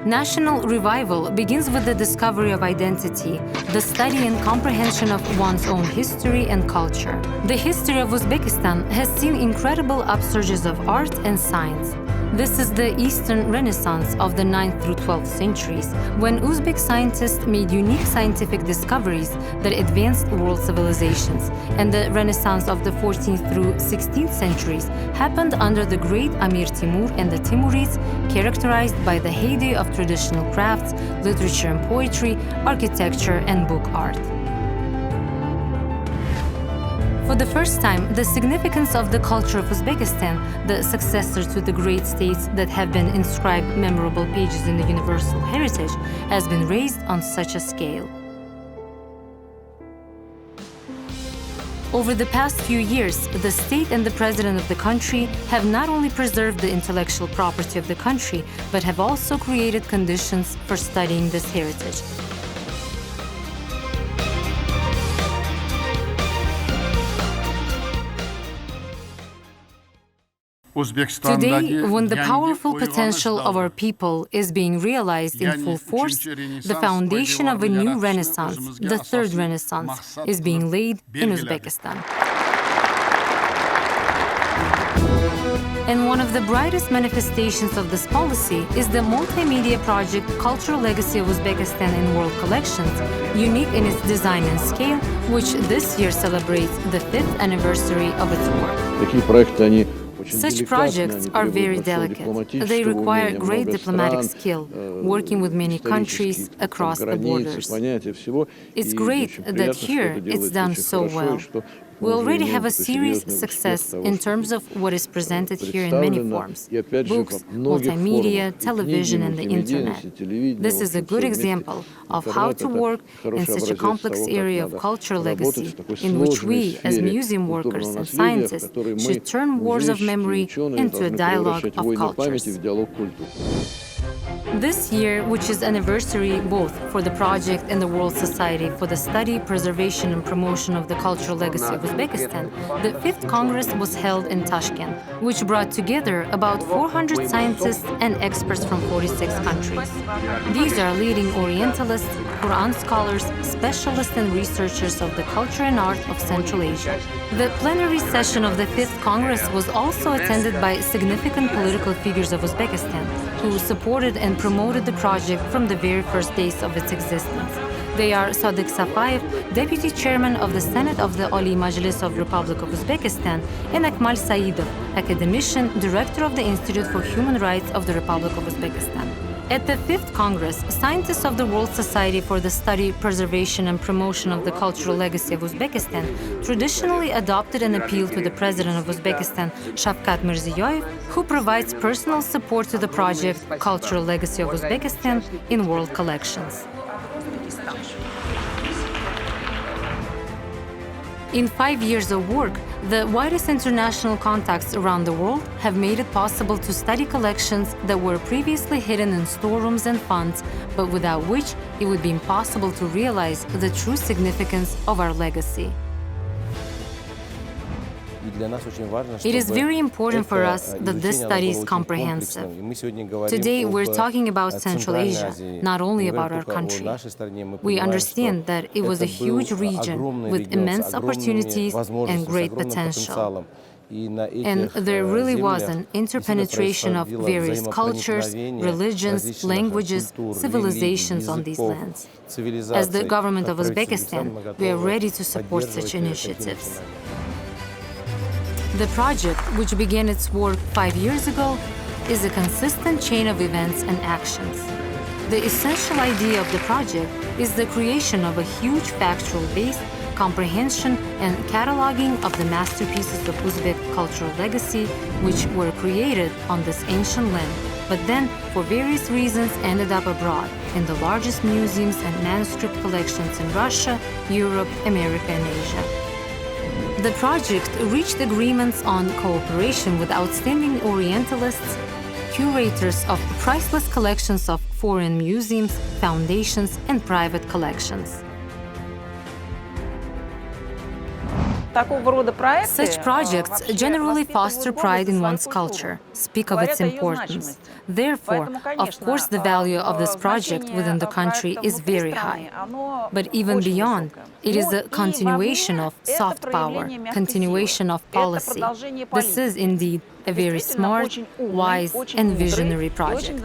National revival begins with the discovery of identity, the study and comprehension of one's own history and culture. The history of Uzbekistan has seen incredible upsurges of art and science. This is the Eastern Renaissance of the 9th through 12th centuries, when Uzbek scientists made unique scientific discoveries that advanced world civilizations, and the Renaissance of the 14th through 16th centuries happened under the great Amir Timur and the Timurids, characterized by the heyday of traditional crafts, literature and poetry, architecture, and book art. For the first time, the significance of the culture of Uzbekistan, the successor to the great states that have been inscribed memorable pages in the universal heritage, has been raised on such a scale. Over the past few years, the state and the president of the country have not only preserved the intellectual property of the country, but have also created conditions for studying this heritage. Today, when the powerful potential of our people is being realized in full force, the foundation of a new renaissance, the third renaissance, is being laid in Uzbekistan. And one of the brightest manifestations of this policy is the multimedia project Cultural Legacy of Uzbekistan in World Collections, unique in its design and scale, which this year celebrates the 5th anniversary of its work. Such projects are very delicate. They require great diplomatic skill, working with many countries across the borders. It's great that here it's done so well. We already have a serious success in terms of what is presented here in many forms: books, multimedia, television, and the internet. This is a good example of how to work in such a complex area of cultural legacy, in which we, as museum workers and scientists, should turn wars of memory into a dialogue of cultures. This year, which is anniversary both for the project and the World Society for the Study, Preservation and Promotion of the Cultural Legacy of Uzbekistan, the 5th Congress was held in Tashkent, which brought together about 400 scientists and experts from 46 countries. These are leading Orientalists, Quran scholars, specialists and researchers of the culture and art of Central Asia. The plenary session of the 5th Congress was also attended by significant political figures of Uzbekistan, who supported and promoted the project from the very first days of its existence. They are Sadiq Safayev, Deputy Chairman of the Senate of the Ali Majlis of Republic of Uzbekistan, and Akmal Saidov, Academician, Director of the Institute for Human Rights of the Republic of Uzbekistan. At the 5th Congress, scientists of the World Society for the Study, Preservation and Promotion of the Cultural Legacy of Uzbekistan traditionally adopted an appeal to the President of Uzbekistan, Shavkat Mirziyoyev, who provides personal support to the project Cultural Legacy of Uzbekistan in World Collections. In 5 years of work, the widest international contacts around the world have made it possible to study collections that were previously hidden in storerooms and funds, but without which it would be impossible to realize the true significance of our legacy. It is very important for us that this study is comprehensive. Today, we're talking about Central Asia, not only about our country. We understand that it was a huge region with immense opportunities and great potential. And there really was an interpenetration of various cultures, religions, languages, civilizations on these lands. As the government of Uzbekistan, we are ready to support such initiatives. The project, which began its work 5 years ago, is a consistent chain of events and actions. The essential idea of the project is the creation of a huge factual base, comprehension, and cataloging of the masterpieces of Uzbek cultural legacy, which were created on this ancient land, but then, for various reasons, ended up abroad in the largest museums and manuscript collections in Russia, Europe, America, and Asia. The project reached agreements on cooperation with outstanding Orientalists, curators of priceless collections of foreign museums, foundations, and private collections. Such projects generally foster pride in one's culture, speak of its importance. Therefore, of course, the value of this project within the country is very high. But even beyond, it is a continuation of soft power, continuation of policy. This is indeed a very smart, wise, and visionary project.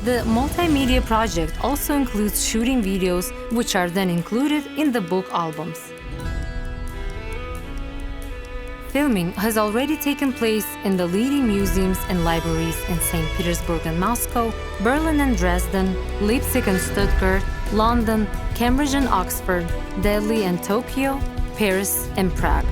The multimedia project also includes shooting videos, which are then included in the book albums. Filming has already taken place in the leading museums and libraries in St. Petersburg and Moscow, Berlin and Dresden, Leipzig and Stuttgart, London, Cambridge and Oxford, Delhi and Tokyo, Paris and Prague.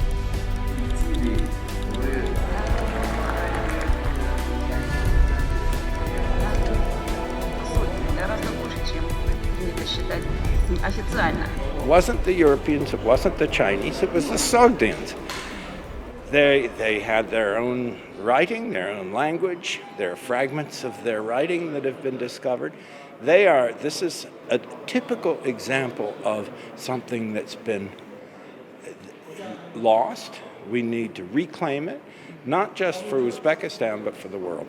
It wasn't the Europeans, it wasn't the Chinese, it was the Sogdians. They had their own writing, their own language, there are fragments of their writing that have been discovered. This is a typical example of something that's been lost. We need to reclaim it, not just for Uzbekistan, but for the world.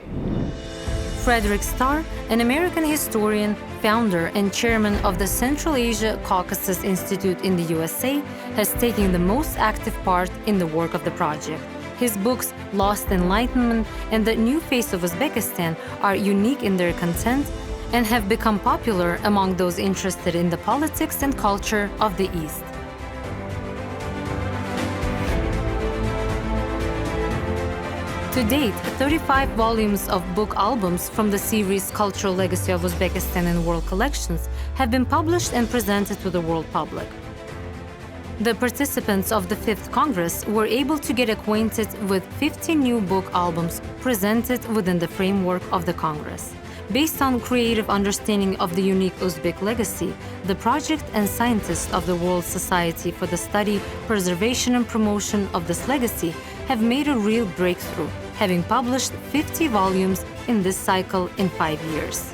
Frederick Starr, an American historian, founder and chairman of the Central Asia Caucasus Institute in the USA, has taken the most active part in the work of the project. His books, Lost Enlightenment and The New Face of Uzbekistan, are unique in their content and have become popular among those interested in the politics and culture of the East. To date, 35 volumes of book albums from the series Cultural Legacy of Uzbekistan in World Collections have been published and presented to the world public. The participants of the 5th Congress were able to get acquainted with 50 new book albums presented within the framework of the Congress. Based on creative understanding of the unique Uzbek legacy, the project and scientists of the World Society for the Study, Preservation and Promotion of this legacy have made a real breakthrough, having published 50 volumes in this cycle in 5 years.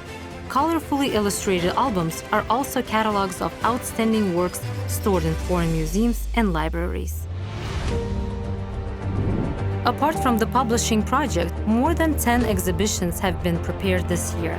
Colorfully illustrated albums are also catalogs of outstanding works stored in foreign museums and libraries. Apart from the publishing project, more than 10 exhibitions have been prepared this year.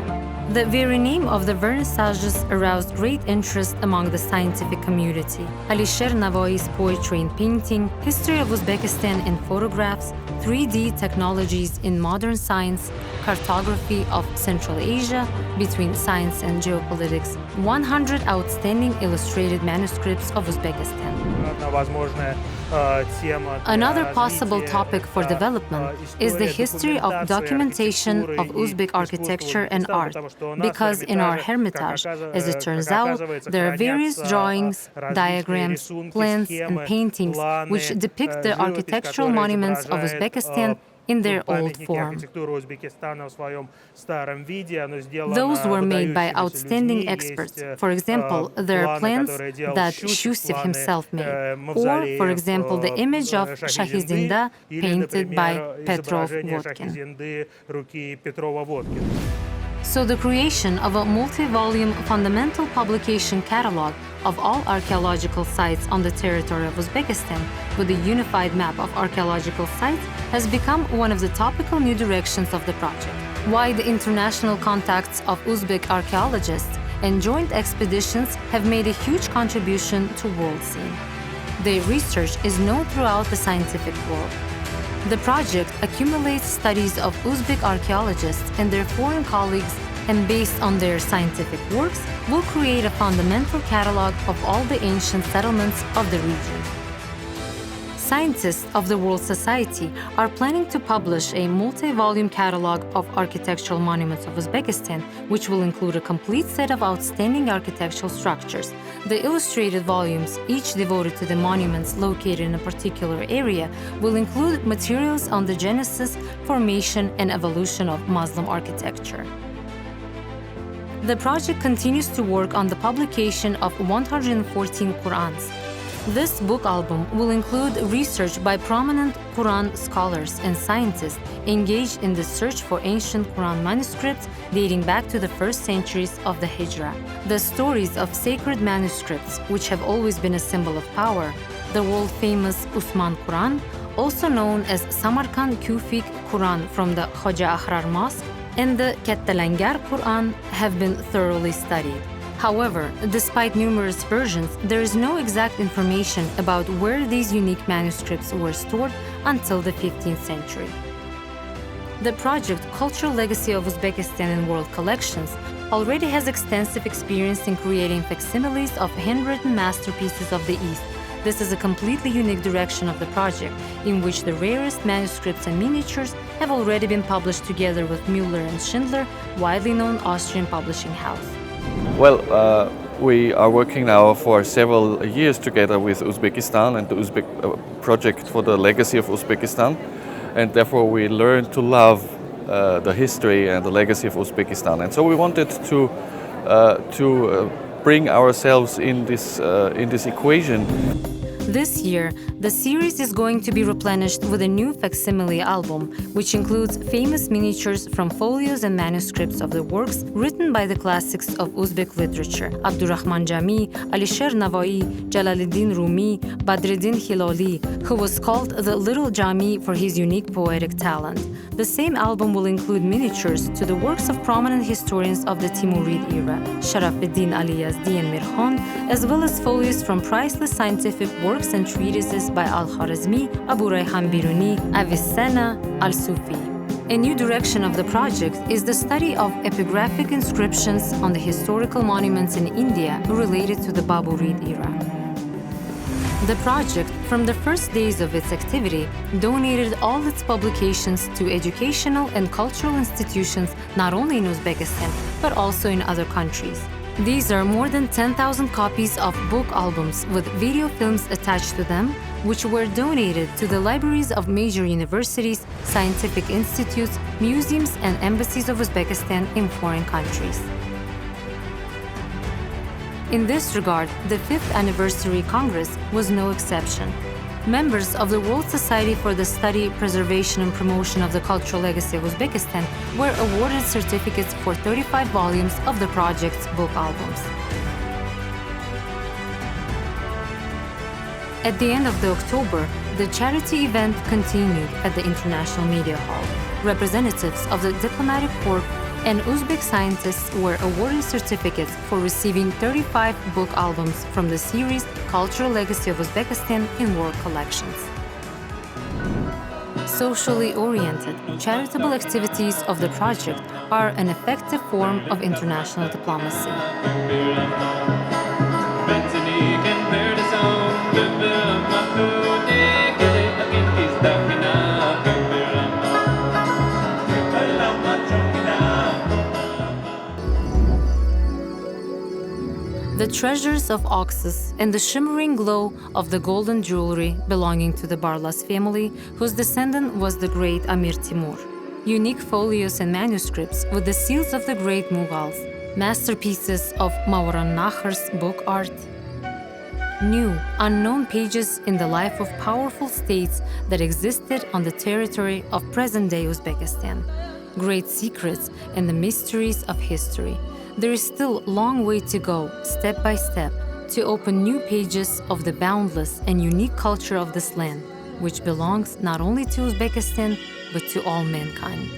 The very name of the vernissages aroused great interest among the scientific community. Alisher Navoi's poetry in painting, history of Uzbekistan in photographs, 3D technologies in modern science, cartography of Central Asia between science and geopolitics, 100 outstanding illustrated manuscripts of Uzbekistan. Another possible topic for development is the history of documentation of Uzbek architecture and art, because in our Hermitage, as it turns out, there are various drawings, diagrams, plans, and paintings which depict the architectural monuments of Uzbekistan in their old form. Those were made by outstanding experts. For example, there are plans that Shusiev himself made, or, for example, the image of Shahizinda painted by Petrov-Vodkin. So the creation of a multi-volume fundamental publication catalog of all archaeological sites on the territory of Uzbekistan with a unified map of archaeological sites has become one of the topical new directions of the project. Wide international contacts of Uzbek archaeologists and joint expeditions have made a huge contribution to world scene. Their research is known throughout the scientific world. The project accumulates studies of Uzbek archaeologists and their foreign colleagues, and based on their scientific works, will create a fundamental catalog of all the ancient settlements of the region. Scientists of the World Society are planning to publish a multi-volume catalog of architectural monuments of Uzbekistan, which will include a complete set of outstanding architectural structures. The illustrated volumes, each devoted to the monuments located in a particular area, will include materials on the genesis, formation, and evolution of Muslim architecture. The project continues to work on the publication of 114 Qur'ans. This book album will include research by prominent Quran scholars and scientists engaged in the search for ancient Quran manuscripts dating back to the first centuries of the Hijra. The stories of sacred manuscripts, which have always been a symbol of power, the world-famous Usman Quran, also known as Samarkand Kufic Quran from the Hoja Ahrar Mosque, and the Kettalangar Quran have been thoroughly studied. However, despite numerous versions, there is no exact information about where these unique manuscripts were stored until the 15th century. The project Cultural Legacy of Uzbekistan in World Collections already has extensive experience in creating facsimiles of handwritten masterpieces of the East. This is a completely unique direction of the project, in which the rarest manuscripts and miniatures have already been published together with Müller and Schindler, widely known Austrian publishing house. Well, we are working now for several years together with Uzbekistan and the Uzbek project for the legacy of Uzbekistan, and therefore we learned to love the history and the legacy of Uzbekistan. And so we wanted to bring ourselves in this equation. This year, the series is going to be replenished with a new facsimile album, which includes famous miniatures from folios and manuscripts of the works written by the classics of Uzbek literature: Abdurrahman Jami, Alisher Navai, Jalaluddin Rumi, Badreddin Hilali, who was called the Little Jami for his unique poetic talent. The same album will include miniatures to the works of prominent historians of the Timurid era, Sharafuddin Ali Yazdi and Mirkhan, as well as folios from priceless scientific works and treatises by Al-Khwarizmi, Abu Rayhan Biruni, Avicenna, Al-Sufi. A new direction of the project is the study of epigraphic inscriptions on the historical monuments in India related to the Baburid era. The project, from the first days of its activity, donated all its publications to educational and cultural institutions not only in Uzbekistan, but also in other countries. These are more than 10,000 copies of book albums with video films attached to them, which were donated to the libraries of major universities, scientific institutes, museums, and embassies of Uzbekistan in foreign countries. In this regard, the 5th Anniversary Congress was no exception. Members of the World Society for the Study, Preservation and Promotion of the Cultural Legacy of Uzbekistan were awarded certificates for 35 volumes of the project's book albums. At the end of October, the charity event continued at the International Media Hall. Representatives of the diplomatic corps and Uzbek scientists were awarded certificates for receiving 35 book albums from the series Cultural Legacy of Uzbekistan in World Collections. Socially oriented, charitable activities of the project are an effective form of international diplomacy. The treasures of Oxus and the shimmering glow of the golden jewelry belonging to the Barlas family, whose descendant was the great Amir Timur. Unique folios and manuscripts with the seals of the great Mughals, masterpieces of Mauran-Nahar's book art. New, unknown pages in the life of powerful states that existed on the territory of present-day Uzbekistan. Great secrets and the mysteries of history. There is still a long way to go, step by step, to open new pages of the boundless and unique culture of this land, which belongs not only to Uzbekistan, but to all mankind.